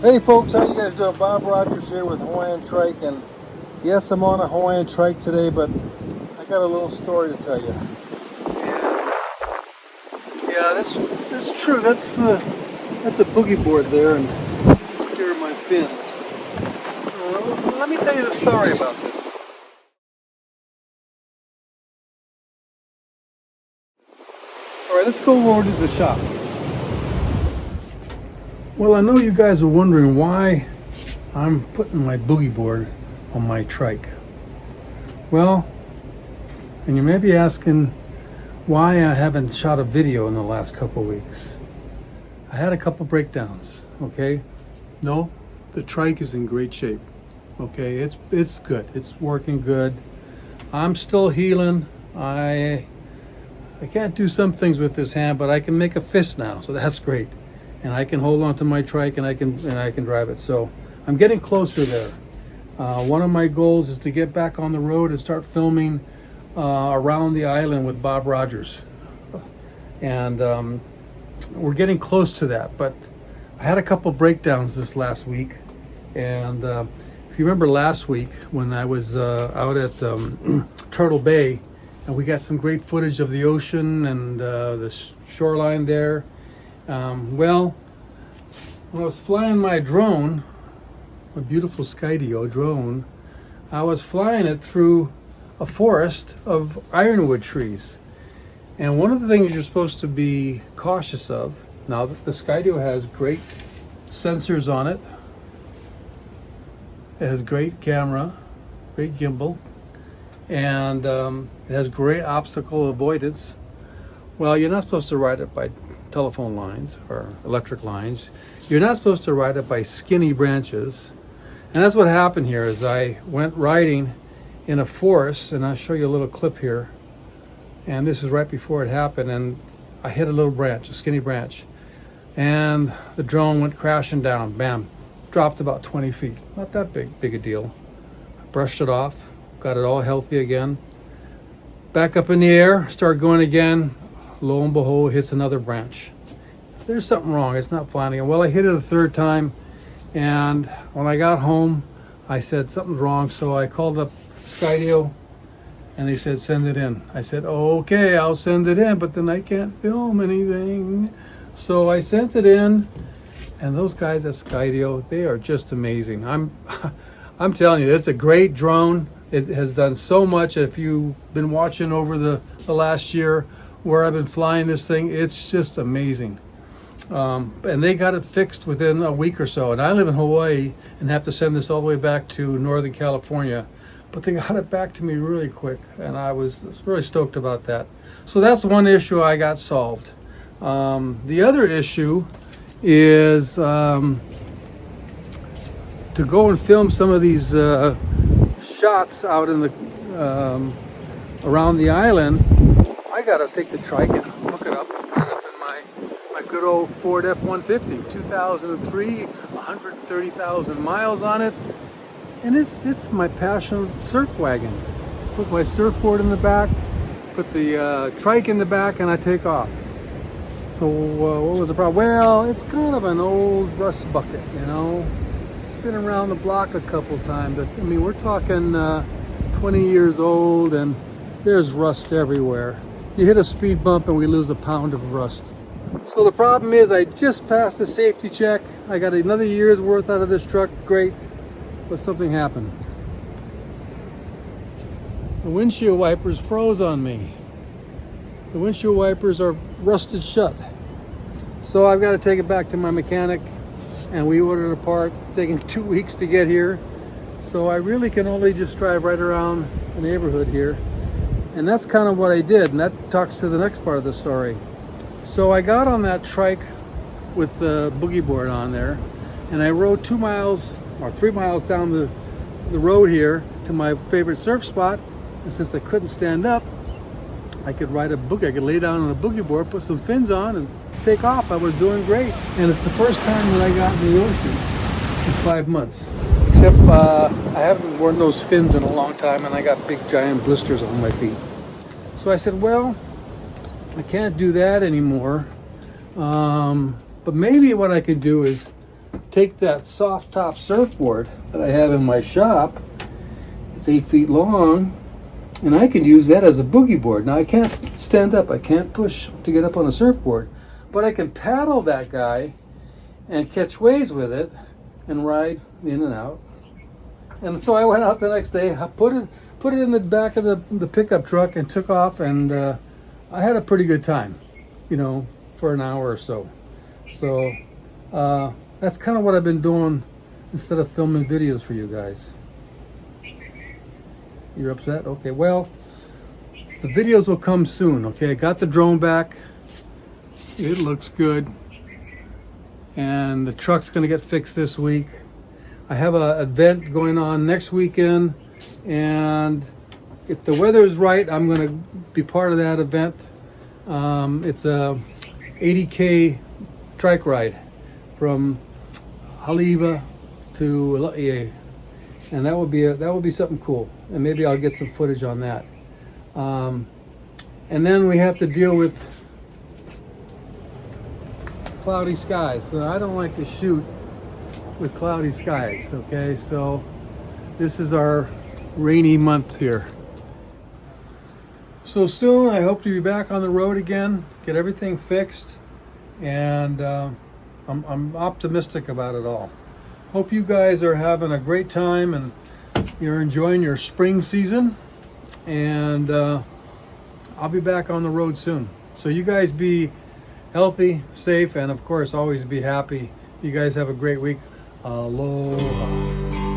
Hey folks, how you guys doing? Bob Rogers here with Hawaiian Trike, and yes, I'm on a Hawaiian Trike today, but I got a little story to tell you. Yeah, that's true. That's a boogie board there, and here are my fins. Let me tell you the story about this. All right, let's go over to the shop. Well, I know you guys are wondering why I'm putting my boogie board on my trike. Well, and you may be asking why I haven't shot a video in the last couple weeks. I had a couple breakdowns, okay? No, the trike is in great shape, okay? It's good, it's working good. I'm still healing. I can't do some things with this hand, but I can make a fist now, so that's great. And I can hold on to my trike and I can drive it. So I'm getting closer there. One of my goals is to get back on the road and start filming around the island with Bob Rogers. And we're getting close to that, but I had a couple breakdowns this last week. And if you remember last week when I was out at Turtle Bay, and we got some great footage of the ocean and the shoreline there. Well, when I was flying my drone, a beautiful Skydio drone, I was flying it through a forest of ironwood trees. And one of the things you're supposed to be cautious of, now that the Skydio has great sensors on it, it has great camera, great gimbal, and it has great obstacle avoidance. Well, you're not supposed to ride it by telephone lines or electric lines. You're not supposed to ride it by skinny branches. And that's what happened here. Is I went riding in a forest, and I'll show you a little clip here. And this is right before it happened, and I hit a little branch, a skinny branch, and the drone went crashing down. Bam, dropped about 20 feet. Not that big a deal. I brushed it off, got it all healthy again. Back up in the air, start going again. Lo and behold, hits another branch. There's something wrong, it's not flying again. Well, I hit it a third time, and when I got home, I said something's wrong, so I called up Skydio, and they said send it in. I said, okay, I'll send it in, but then I can't film anything. So I sent it in, and those guys at Skydio, they are just amazing. I'm telling you, it's a great drone. It has done so much. If you've been watching over the last year, where I've been flying this thing, it's just amazing. And they got it fixed within a week or so. And I live in Hawaii and have to send this all the way back to Northern California. But they got it back to me really quick, and I was really stoked about that. So that's one issue I got solved. The other issue is to go and film some of these shots out in the around the island. I gotta take the trike and hook it up and put it up in my good old Ford F-150, 2003, 130,000 miles on it, and it's my passion surf wagon. Put my surfboard in the back, put the trike in the back, and I take off. So what was the problem? Well, it's kind of an old rust bucket, you know. It's been around the block a couple times. I mean, we're talking 20 years old, and there's rust everywhere. You hit a speed bump and we lose a pound of rust. So the problem is I just passed the safety check. I got another year's worth out of this truck, great, but something happened. The windshield wipers froze on me. The windshield wipers are rusted shut. So I've got to take it back to my mechanic, and we ordered a part. It's taking 2 weeks to get here. So I really can only just drive right around the neighborhood here. And that's kind of what I did, and that talks to the next part of the story. So I got on that trike with the boogie board on there, and I rode 2 miles or 3 miles down the road here to my favorite surf spot. And since I couldn't stand up, I could ride a boogie. I could lay down on a boogie board, put some fins on, and take off. I was doing great. And it's the first time that I got in the ocean in 5 months. Except I haven't worn those fins in a long time, and I got big giant blisters on my feet. So I said, well, I can't do that anymore. But maybe what I could do is take that soft top surfboard that I have in my shop. It's 8 feet long, and I can use that as a boogie board. Now I can't stand up, I can't push to get up on a surfboard, but I can paddle that guy and catch waves with it and ride in and out. And so I went out the next day, I put it in the back of the pickup truck and took off, and I had a pretty good time, you know, for an hour or so. So that's kind of what I've been doing instead of filming videos for you guys. You're upset? Okay, well, the videos will come soon, okay? I got the drone back. It looks good. And the truck's gonna get fixed this week. I have an event going on next weekend, and if the weather is right, I'm gonna be part of that event. It's a 80K trike ride from Haleiwa to Laie, and that will be something cool, and maybe I'll get some footage on that. And then we have to deal with cloudy skies. So I don't like to shoot with cloudy skies, okay? So this is our rainy month here. So soon I hope to be back on the road again, get everything fixed, and I'm optimistic about it all. Hope you guys are having a great time and you're enjoying your spring season, and I'll be back on the road soon. So you guys be healthy, safe, and of course always be happy. You guys have a great week. Aloha.